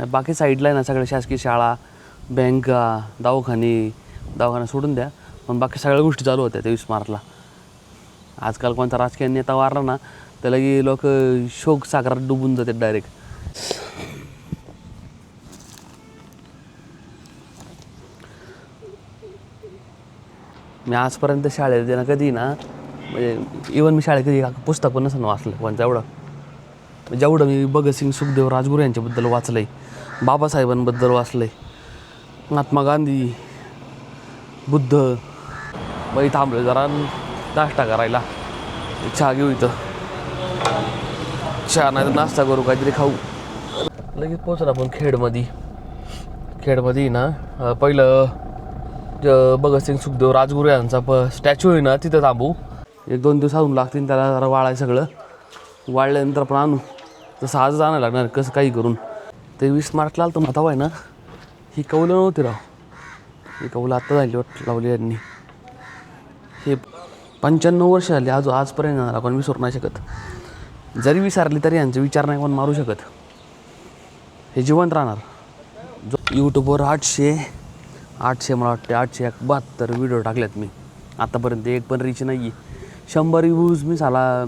बाकी साईडला आहे ना सगळ्या शासकीय शाळा, बँका, दवाखाना सोडून द्या, पण बाकी सगळ्या गोष्टी चालू होत्या 23 मार्चला. आजकाल कोणता राजकीय नेता वारला ना त्याला की लोक शोक सागरात डुबून जातात डायरेक्ट. मी आजपर्यंत शाळेत ना कधी ना म्हणजे इवन मी शाळेत कधी पुस्तक पण नसतं वाचलं, पण जेवढं मी भगतसिंग, सुखदेव, राजगुरू यांच्याबद्दल वाचलं आहे, बाबासाहेबांबद्दल वाचलं आहे, महात्मा गांधी, बुद्ध. मग थांबलो जरा नाश्ता करायला, चहा घेऊ इथं. चहा नाही तर नाश्ता करू, काहीतरी खाऊ. लगेच पोचला आपण खेडमध्ये ना पहिलं भगतसिंग, सुखदेव, राजगुरू यांचा स्टॅच्यू आहे ना तिथं थांबू. 1-2 दिवस अजून लागतील त्याला जरा वाळाय. सगळं वाळल्यानंतर पण आणू. तसं आजच आणायला लागणार कसं काही करून. 23 मार्चला आलं तर आता आहे ना ही कौलं नव्हती राव, ही कौलं आत्ता झाली लावली यांनी. हे 95 वर्ष झाली आजपर्यंत आपण विसरू नाही शकत. जरी विसरली तरी यांचा विचार नाही कोण मारू शकत. हे जिवंत राहणार. जो यूट्यूबवर 800 मला वाटते 872 व्हिडिओ टाकलेत मी आत्तापर्यंत. एक पण रीच नाही आहे. 100 व्ह्यूज मी साला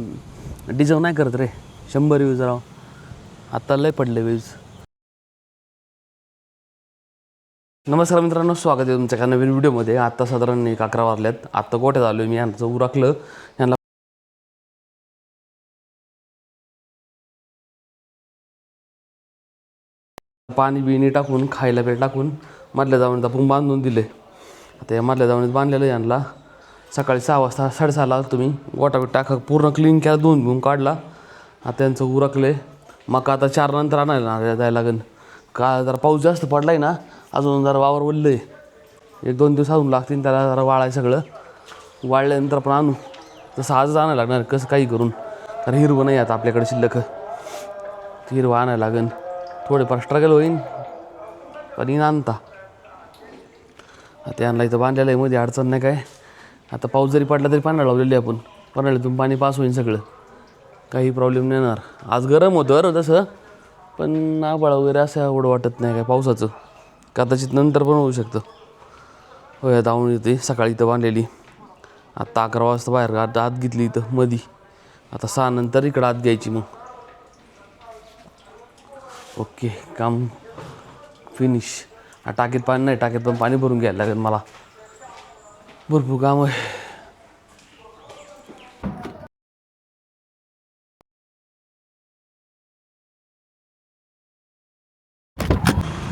डिझर्व नाही करत रे. 100 व्ह्यूज राव, आत्ता लय पडले व्ह्यूज. नमस्कार मित्रांनो, स्वागत आहे तुमच्या एका नवीन व्हिडिओमध्ये. आत्ता साधारण 11 वाजल्यात. आत्ता गोठ्यात आलो मी. यांचं उरकलं, यांना पाणी बिणी टाकून खायला वेळ टाकून मधल्या जाऊन आपण बांधून दिले. आता या मधल्या जाऊन बांधलेलं यांना सकाळी 6 वाजता 6:30ला तुम्ही गोठा टाका पूर्ण क्लीन केला, धुवून काढला. आता त्यांचं उरकले. मका आता 4 नंतर आणायला जायला लागेल. का जरा पाऊस जास्त पडला आहे ना, अजून जरा वावर ओललं आहे. 1-2 दिवस अजून लागतील त्याला जरा वाळाय. सगळं वाळल्यानंतर आपण आणू. तसं आजच आणायला लागणार कसं काही करून, कारण हिरवं नाही आता आपल्याकडे शिल्लक. हिरवं आणायला लागेल. थोडेफार स्ट्रगल होईन पण आणता. आता यांना इथं बांधलेलं आहे, मध्ये अडचण नाही काय. आता पाऊस जरी पडला तरी पाणी लावलेली आपण, पाण्यातून पाणी पास होईल सगळं, काही प्रॉब्लेम नाही येणार. आज गरम होतं तसं, पण आभाळ वगैरे असं एवढं वाटत नाही काय पावसाचं. कदाचित नंतर पण होऊ शकतं. होय धावून येते सकाळी इथं बांधलेली. आत्ता 11 वाजता बाहेर आत घेतली इथं मधी. आता 6 नंतर इकडं आत घ्यायची. मग ओके, काम फिनिश. टाकीत पाणी नाही, टाकीत पण पाणी भरून घ्यायला लागेल मला. भरपूर काम आहे.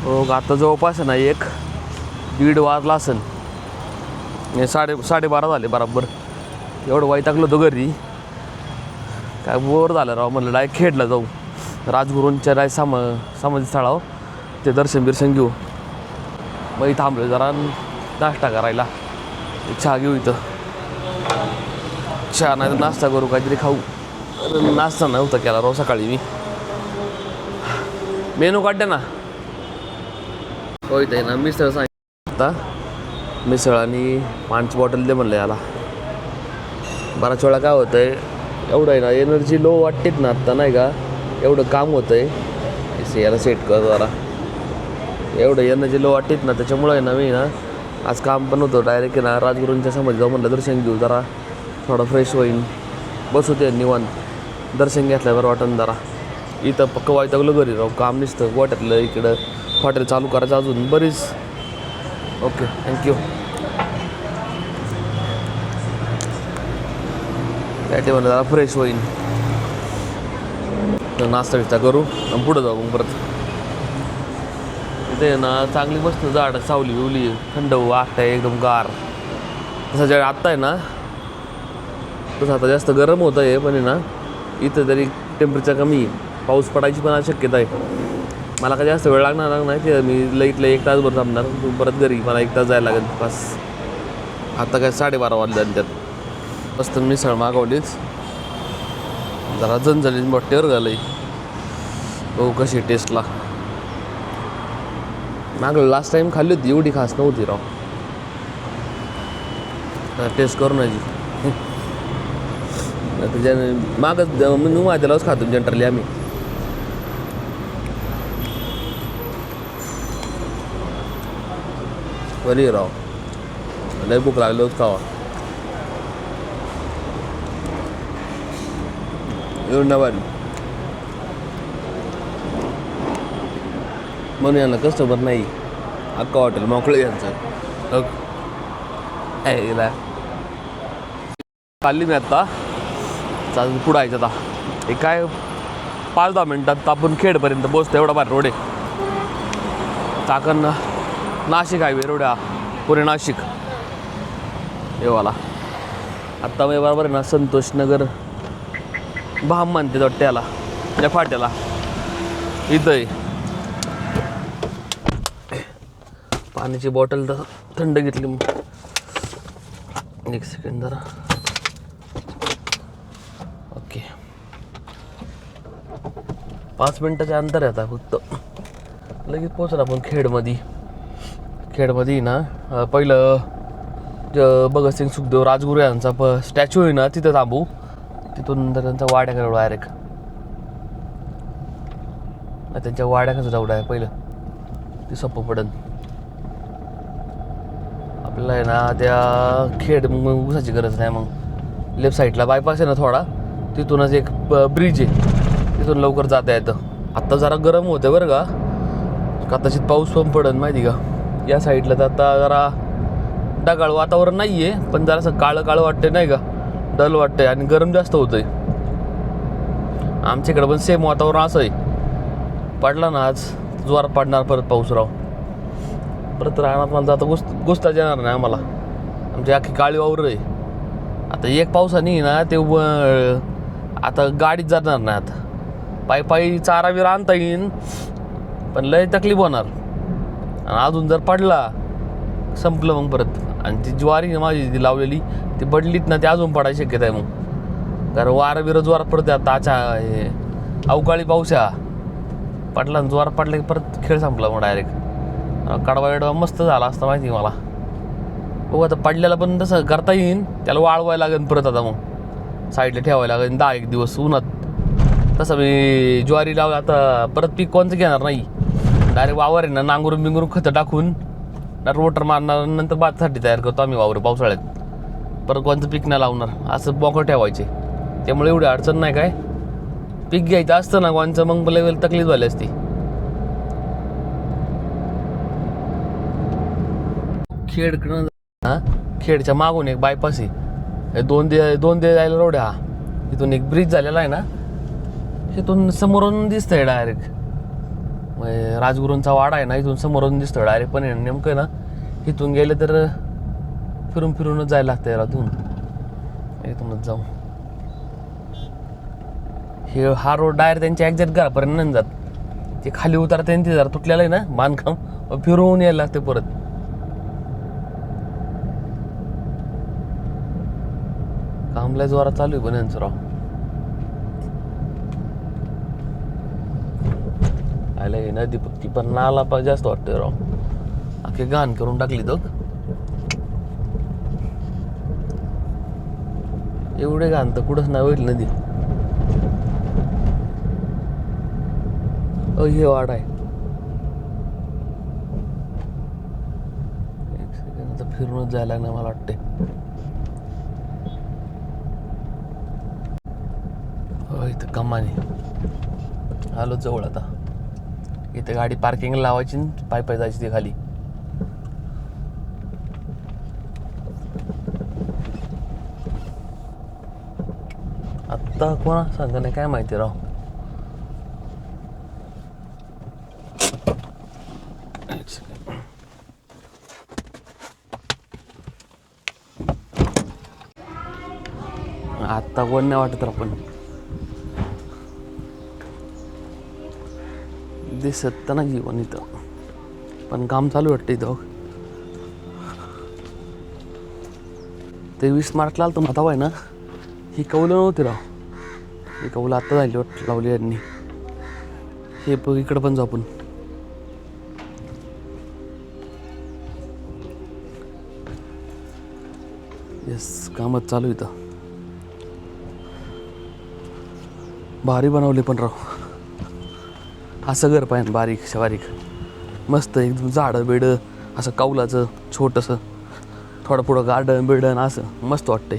हो आता जवळपास ना 1-1:30 वाजला असेल. 12:30 झाले बराबर. एवढं वैतागलो होतो घरी, काय बोर झालं राव. म्हणलं डायरेक्ट खेडला जाऊ, राजगुरूंच्या समाधी स्थळावर ते दर्शन घेऊ. मग थांबलो जरा नाश्ता करायला, चहा घेऊ इथं. चहा नाही तर नाश्ता करू, काहीतरी खाऊ. नाश्ता नव्हता केला राव सकाळी मी. मेनू काढते ना. होय ते ना मिसळ सांगितलं. आता मिसळ आणि पाण्याची बॉटल दे म्हणलं याला. बराच वेळा काय होतं आहे, एवढं आहे ना एनर्जी लो वाटतेच ना आत्ता नाही का, एवढं काम होतं आहे. याला सेट कर जरा. एवढं एनर्जी लो वाटतेच ना, त्याच्यामुळं आहे ना मी ना आज काम पण होतं. डायरेक्ट आहे ना राजगुरूंच्या समाधी जाऊ म्हणलं, दर्शन घेऊ जरा, थोडं फ्रेश होईन. बसू ते निवांत, दर्शन घेतल्यावर वाटण जरा. इथं पक्क वाईटगलं घरी राहू, काम नसतं. गोठ्यातलं इकडं हॉटेल चालू करायचं अजून बरीच. Okay, thank you. काय ते म्हणलं जरा फ्रेश होईन, नाश्ता बिस्ता करू आणि पुढं जाऊ मग परत. इथे ना चांगली मस्त झाडं, सावली बिवली, थंड वाटतं एकदम गार. तसं जे आत्ता आहे ना तसं आता जास्त गरम होतं आहे, पण आहे ना इथं तरी टेम्परेचर कमी आहे. पाऊस पडायची पण शक्यता आहे. मला काय जास्त वेळ लागणार नाही ते, मी लईतलं 1 तासभर थांबणार. परत घरी मला 1 तास जायला लागेल बस. आता काय 12:30 वाजले आणि त्यात मस्त मिसळ मागवलीच. जरा झणझणीत मोठ्यावर झालं. हो कशी टेस्टला मागं लास्ट टाईम खाल्ली होती, एवढी खास नव्हती राव. टेस्ट करून त्याच्याने मागच माझ्यालाच खातो जनरली आम्ही. बरी राव लय भूक लागली होत खावा येऊन ना बारी म्हणून यांना कस्टमर नाही अक्का हॉटेल मोकळं यांचं चालली मी आत्ता पुढं यायचं आता हे काय 5-10 मिनटात आपण खेडपर्यंत पोचतो एवढा बाहेर रोड आहे चाकण नाशिक हायवे रोड पुणे नाशिक येवाला आत्ता मी बरोबर आहे ना संतोषनगर भाम म्हणते त्याला त्या फाट्याला इथं आहे पाण्याची बॉटल तर थंड घेतली मग एक सेकंड जरा ओके 5 मिनटाच्या अंतर आहे आता फक्त लगेच पोचला आपण खेडमध्ये ना पहिलं भगतसिंग सुखदेव राजगुरू यांचा स्टॅच्यू आहे ना तिथं थांबू तिथून नंतर त्यांचा वाड्याकडे डायरेक्ट त्यांच्या वाड्याकडे जाऊ आहे पहिलं ते सोपं पडन आपल्याला आहे ना त्या खेड मग उसाची गरज नाही मग लेफ्ट साईडला बायपास आहे ना थोडा तिथूनच एक ब्रिज आहे तिथून लवकर जाता येतं आत्ता जरा गरम होतं बरं का कदाचित पाऊस पण पडन माहिती का या साईडला तर आता जरा ढगाळ वातावरण नाही आहे पण जरासं काळं काळं वाटतंय नाही का डल वाटतंय आणि गरम जास्त होतंय आमच्याकडे पण सेम वातावरण असं आहे पडला ना आज जोरात पडणार परत पाऊस राव परत राहणार मला जाता गुस्ताच येणार नाही आम्हाला आमची अख्खी काळी वावर आहे आता एक पावसाने ना ते आता गाडीत जाणार नाही आता पायी चारा बिरा आणता येईन पण लय तकलीफ होणार आणि अजून जर पडला संपलं मग परत आणि ती ज्वारी माझी ती लावलेली ती पडलीत ना ती अजून पडायची शक्यता आहे मग कारण वारं बिरं जोरात पडते आता हे अवकाळी पाऊस पडला आणि जोरात पडला की परत खेळ संपला मग डायरेक्ट कडवा वेडवा मस्त झाला असता माहिती मला बघू आता पडल्याला पण तसं करता येईन त्याला वाळवायला लागेल परत आता मग साईडला ठेवायला लागेल 10-1 दिवस उन्हात तसं मी ज्वारी लावलं आता परत पीक कोणतं घेणार नाही डायरेक्ट वावर आहे ना नांगरून बिंगरून खतं टाकून रोटर मारणार नंतर भातासाठी तयार करतो आम्ही वावर पावसाळ्यात परत कोणतं पीक नाही लावणार असं मोकळं ठेवायचे त्यामुळे एवढी अडचण नाही काय पीक घ्यायचं असतं ना कोणचं मग लेवल तकलीफ झाली असती खेडकडं खेडच्या मागून एक बायपास आहे दोन दे जायला रोड आहे इथून एक ब्रिज झालेला आहे ना इथून समोरून दिसतंय डायरेक्ट राजगुरूंचा वाडा आहे ना इथून समोरून दिसतोय डायरेक्ट पण नेमकं ना इथून गेलं तर फिरूनच जायला लागतं याला इथूनच जाऊ हा रोड डायरेक्ट त्यांच्या एक्झॅक्ट घरापर्यंत नाही जात ते खाली उतारते त्यांनी जरा तुटलेलं आहे ना बांधकाम फिरवून यायला लागते परत कामला जोरात चालू आहे पण यांचं राव आयला हे नदी पक्की पण नाला पण जास्त वाटतोय राव अख्खे घाण करून टाकली तो एवढे घाण तर कुठंच नाही होईल नदी हे वाडा आहे एक सेकंड फिरूनच जायला नाही मला वाटते इथं कमानी आलो जवळ आता इथे गाडी पार्किंग लावायची पाय जायची ती खाली आत्ता कोणा सांगा नाही काय माहिती राव आत्ता कोण नाही वाटत आपण दिसत तर नाही जीवन इथं पण काम चालू वाटतं इथं ते 20 मार्चला आलं तर आता आहे ना ही कौलं नव्हती राव ही कौलं आत्ता झाली वाटत लावली यांनी हे इकडं पण जाऊ आपण येस कामच चालू इथं भारी बनवली पण राव असं घर पाहिजे बारीक मस्त एकदम झाडं बेडं असं कौलाचं छोटंसं थोडं पुढं गार्डन बिर्डन असं मस्त वाटतंय.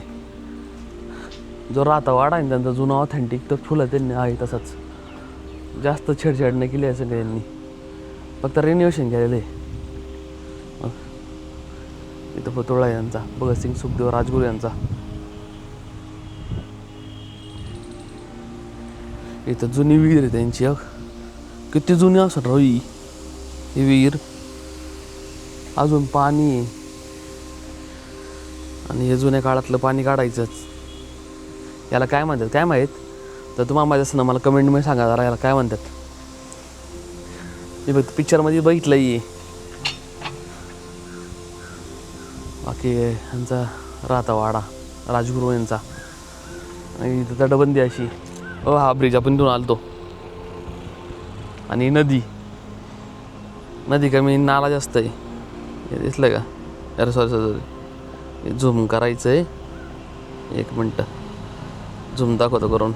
जो राहता वाडा आहे त्यांचा जुना ऑथेंटिक तर फुलं त्यांनी आहे तसंच, जास्त छेडछाड नाही केली असं त्यांनी, फक्त रिनोव्हेशन केलेलं आहे. इथं पुतळा आहे यांचा, भगतसिंग सुखदेव राजगुरू यांचा. इथं जुनी विहीर आहे त्यांची, किती जुनी असं रवी ही विहीर, अजून पाणी आहे. आणि हे जुन्या काळातलं पाणी काढायचंच, याला काय म्हणतात काय माहीत, तर तुम्हाला माहीत असं ना मला कमेंटमध्ये सांगा जरा याला काय म्हणतात. मी फक्त पिक्चरमध्ये बघितलं आहे. बाकी यांचा राहता वाडा राजगुरू यांचा. आणि इथं तटबंदी अशी, हा ब्रिज आपण इथून आलतो. आणि नदी कमी, नाला जास्त आहे. हे दिसलं का? अरे सॉरी झूम करायचं आहे, 1 मिनटं झूम दाखवतो करून.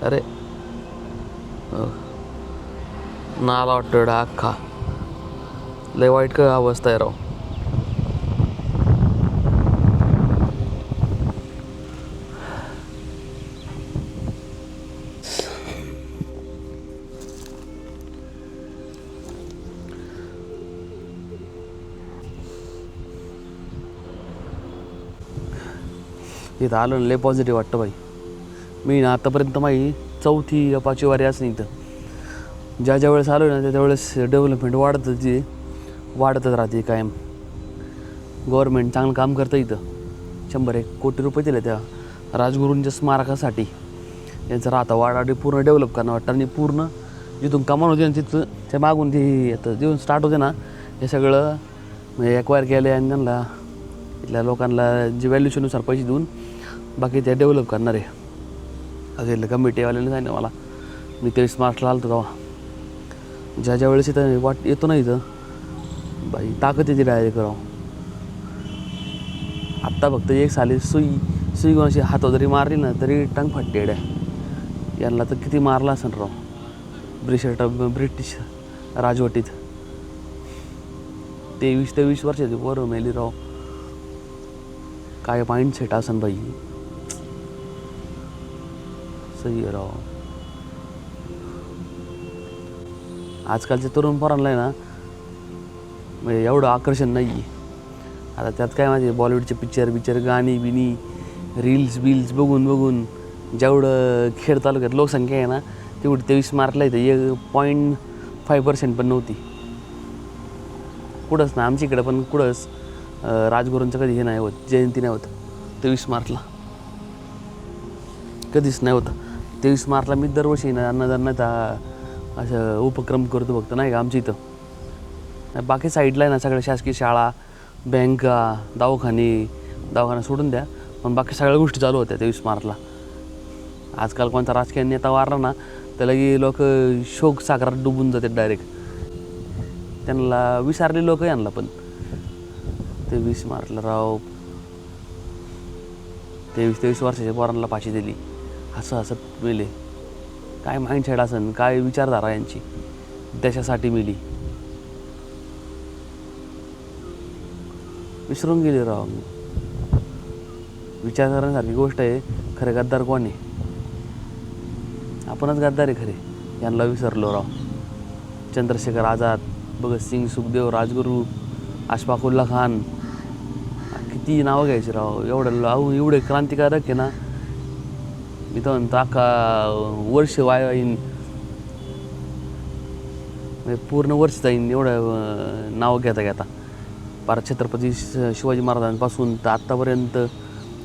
अरे नाला वाटतं अख्खा, लय वाईट का अवस्था आहे राव. इथं आलो ना लय पॉझिटिव्ह वाटतं बाई. मी ना आतापर्यंत माझी 4थी या 5वी वारी असं इथं. ज्या वेळेस आलो ना त्यावेळेस डेव्हलपमेंट वाढतच राहते कायम. गव्हर्नमेंट चांगलं काम करतं इथं. 101 कोटी रुपये दिले त्या राजगुरूंच्या स्मारकासाठी. यांचं राहता वाडा पूर्ण डेव्हलप करणं वाटतं. आणि पूर्ण जिथून कमान होते ना तिथं ते मागून ते आता जिथून स्टार्ट होते ना हे सगळं म्हणजे एक्वायर केलं आणि त्यांना इथल्या लोकांना जे व्हॅल्युशनुसार पैसे देऊन बाकी ते डेव्हलप करणार आहे. असं कमिटीवाल्याने सांगितलं मला. मी 23 मार्चला आलो तेव्हा. ज्या वेळेस इथं येतो ना इथं बाई ताकद येते डायरेक्ट राव. आत्ता फक्त एक साली सुई कोणाशी हातावर जरी मारली ना तरी टंग फाटते येड्या. यांना तर किती मारला असेल राव ब्रिटिश राजवटीत. 23 वर्षाची पोरं मेली राव. काय माइंडसेट असन बाई. सही आहे राव. आजकालच्या तरुण पोरांना आहे ना म्हणजे एवढं आकर्षण नाही आहे. आता त्यात काय माझे बॉलिवूडचे पिक्चर गाणी बिनी रील्स बघून जेवढं खेड तालुक्यात लोकसंख्या आहे ना तेवढी 23 मार्चला इथं 0.5% पण नव्हती. कुठंच ना आमच्या इकडं पण कुठंच राजगुरूंचं कधी हे नाही होत, जयंती नाही होत 23 मार्चला. कधीच नाही होतं. 23 मार्चला मी दरवर्षी ना अन्नदान असं उपक्रम करतो फक्त नाही का आमच्या इथं. बाकी साईडला आहे ना सगळ्या शासकीय शाळा, बँका, दवाखाना सोडून द्या, पण बाकी सगळ्या गोष्टी चालू होत्या 23 मार्चला. आजकाल कोणता राजकीय नेता वारला ना त्याला की लोक शोक सागरात डुबून जातात डायरेक्ट. त्यांना विसरले लोक यांना पण. 23 मार्चला राव 23 वर्षाच्या पोरांना फाशी दिली. असं मेले. काय माइंडसेट असन, काय विचारधारा यांची. देशासाठी मेली. विसरून गेले राव. विचार करण्यासारखी गोष्ट आहे. खरे गद्दार कोण आहे? आपणच गद्दार आहे खरे. यांना विसरलो राव. चंद्रशेखर आझाद, भगतसिंग सुखदेव राजगुरू, अशफाकुल्ला खान, किती नावं घ्यायची राव. एवढे क्रांतिकारक आहे ना. मी तर म्हणतो अख्खा वर्ष वाया येईन, पूर्ण वर्ष जाईन एवढं नावं घेता. पार छत्रपती शिवाजी महाराजांपासून तर आत्तापर्यंत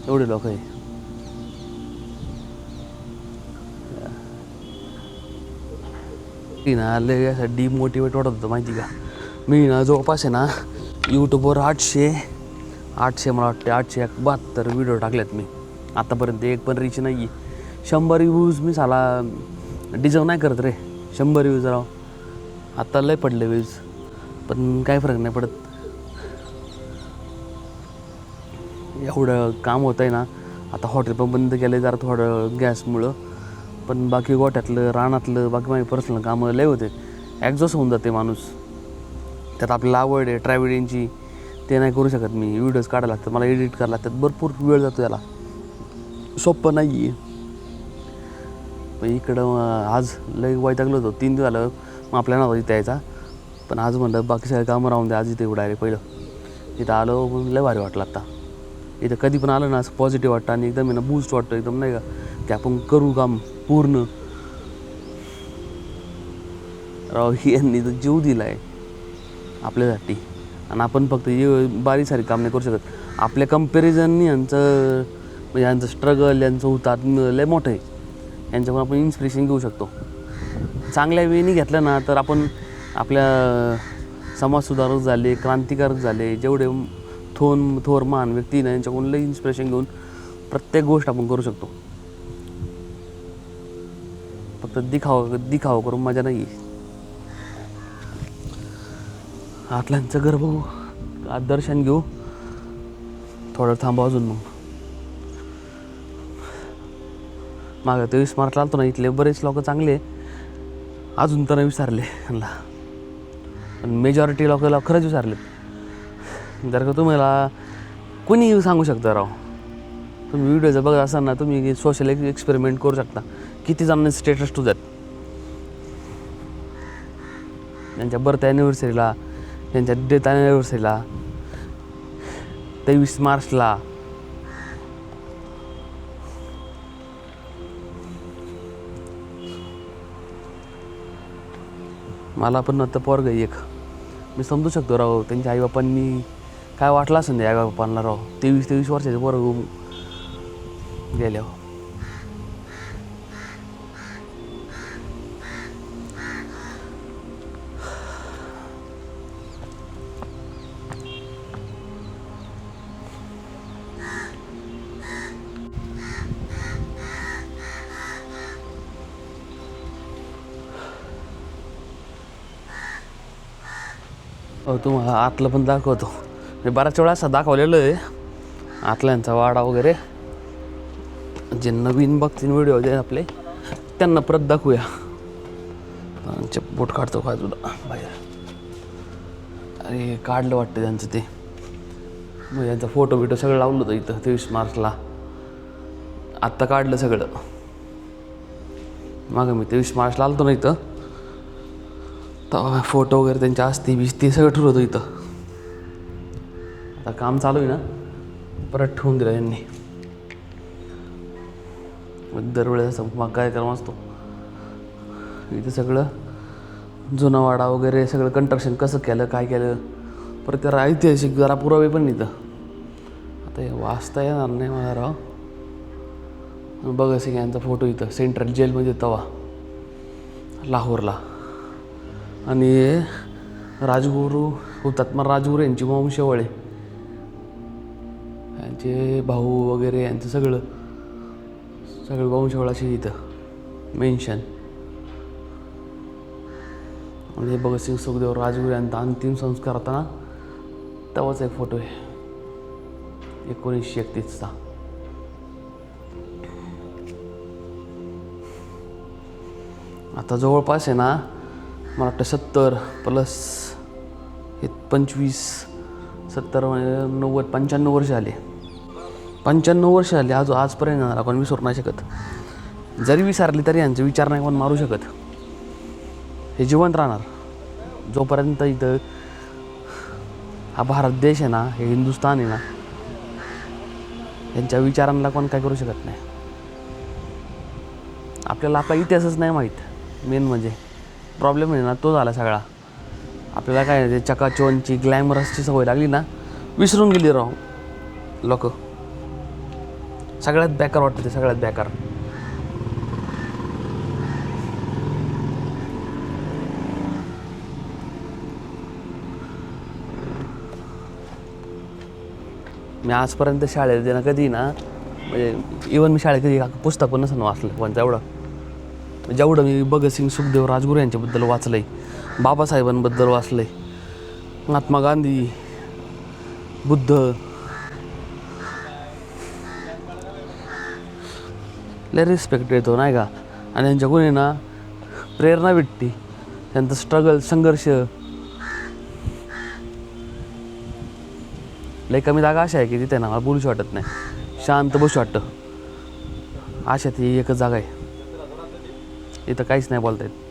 एवढे लोक आहे. ना लय असं डिमोटिवेट वाटत होतं माहिती का. मी ना जवळपास आहे ना यूट्यूबवर 800 मला वाटते 872 व्हिडिओ टाकलेत मी आत्तापर्यंत. एक पण रीच नाही आहे. 100 व्ह्यूज मी साला डिझर्व नाही करत रे. 100 व्ह्यूज राव. आत्ता लय पडले व्ह्यूज, पण काही फरक नाही पडत. एवढं काम होतं आहे ना. आता हॉटेल पण बंद केलं जरा थोडं गॅसमुळं, पण बाकी गोठ्यातलं रानातलं बाकी माझी पर्सनल कामं लय होते. ॲक्झॉस्ट होऊन जाते माणूस. त्यात आपल्याला आवड आहे ट्रॅव्हलिंगची, ते नाही करू शकत मी. व्हिडिओज काढायला लागतात, मला एडिट करायला लागतात, भरपूर वेळ जातो त्याला, सोपं नाही आहे. पण इकडं आज लई वैतागलो होतो, 3 दिवस झालं मग आपल्याला नव्हतं इथे यायचा. पण आज म्हणलं बाकी सगळे कामं राहून द्या, आज इथे एवढं आहे. पहिलं इथं आलो पण लय भारी वाटलं. आता इथं कधी पण आलं ना असं पॉझिटिव्ह वाटतं आणि एकदम ना बूस्ट वाटतं एकदम, नाही का, की आपण करू काम पूर्ण. राव यांनी तर जीव दिला आहे आपल्यासाठी आणि आपण फक्त बारीक सारी काम नाही करू शकत. आपल्या कंपॅरिझननी यांचं म्हणजे यांचं स्ट्रगल, यांचं हुतात्म्य लय मोठं आहे. यांच्याकडून आपण इन्स्पिरेशन घेऊ शकतो. चांगल्या वेळी घेतलं ना तर आपण आपल्या समाजसुधारक झाले, क्रांतिकारक झाले, जेवढे थोर महान व्यक्ती ना यांच्याकडून लय इन्स्पिरेशन घेऊन प्रत्येक गोष्ट आपण करू शकतो. फक्त दिखावा करून मजा नाही आहे. आतल्यांचं घर बघू, आज दर्शन घेऊ, थोडं थांबा अजून. मग मागं 23 मार्चला आलतो ना, इथले बरेच लोक चांगले अजून तर नाही विसरले ह्यांना, पण मेजॉरिटी लोकांना खरंच विसरले. जर का तुम्हाला कोणी सांगू शकतं राव, तुम्ही व्हिडिओ बघत असाल ना, तुम्ही सोशल एक्सपेरिमेंट करू शकता. किती जणांनी स्टेटस ठेवतात त्यांच्या बर्थ ॲनिव्हर्सरीला, त्यांच्या डेथ ॲनिव्हर्सरीला, 23 मार्चला. मला पण आता पोरग एक, मी समजू शकतो राव त्यांच्या आईबापांनी काय वाटलं असेल त्या आईबापांना राव. 23 वर्षाचे पोरग गेल्यावर. तुम्हाला आतलं पण दाखवतो. मी बऱ्याच वेळा असं दाखवलेलं आहे आतल्यांचा वाडा वगैरे. जे नवीन बघतील व्हिडिओ जे आपले त्यांना परत दाखवूया. बोट काढतो काय तुला बाहेर. अरे काढलं वाटतं त्यांचं ते, मग यांचा फोटो बिटो सगळं लावलं होतं इथं 23 मार्चला. आत्ता काढलं सगळं. मागं मी 23 मार्चला आलतो ना इथं, तर फोटो वगैरे त्यांच्या असते बिस्ती सगळं ठेवलं होतं इथं. आता काम चालू आहे ना, परत ठेवून दिलं यांनी. दरवेळेस असं मग कार्यक्रम असतो इथं. सगळं जुना वाडा वगैरे सगळं कंस्ट्रक्शन कसं केलं, काय केलं, परत त्याला ऐतिहासिक जरा पुरावे पण इथं. आता हे वाचता येणार नाही मला राव. भगत सिंग यांचा फोटो इथं सेंट्रल जेलमध्ये तवा लाहोरला. आणि राजगुरू हुतात्मा राजगुरू यांची वंशावळ आहे, यांचे भाऊ वगैरे यांचं सगळं वंशावळ अशी इथं मेन्शन. आणि भगतसिंग सुखदेव राजगुरू यांचा अंतिम संस्कार होता ना, तेव्हाचा एक फोटो आहे 1931चा. आता जवळपास आहे ना, मला वाटतं 70 प्लस हे 25 70 90 95 वर्ष आले. 95 वर्ष आले आजपर्यंत आपण विसरू नाही शकत. जरी विसरली तरी यांचे विचार नाही पण मारू शकत. हे जिवंत राहणार जोपर्यंत इथं हा भारत देश आहे ना, हे हिंदुस्थान आहे ना, यांच्या विचारांना कोण काय करू शकत नाही. आपल्याला आपला इतिहासच नाही माहीत. मेन म्हणजे प्रॉब्लेम आहे ना तो झाला सगळा. आपल्याला काय ते चकाचौंधची ग्लॅमरसची सवय लागली ना, विसरून गेली राव लोक. सगळ्यात बेकार वाटतं ते, सगळ्यात बेकार. मी आजपर्यंत शाळेत ना कधी ना, म्हणजे इवन मी शाळेत कधी पुस्तक पण नसतं वाचलं, पण जेवढं मी भगतसिंग सुखदेव राजगुरू यांच्याबद्दल वाचलं आहे, बाबासाहेबांबद्दल वाचलं आहे, महात्मा गांधी, बुद्ध, लय रिस्पेक्ट येतो नाही का. आणि यांच्याकडून आहे ना प्रेरणा भेटते. त्यांचं स्ट्रगल, संघर्ष लई कमी जागा अशा आहे की तिथे ना मला बोलूशी वाटत नाही, शांत बसू वाटतं. अशा ती एकच जागा आहे, इथं काहीच नाही बोलता येत.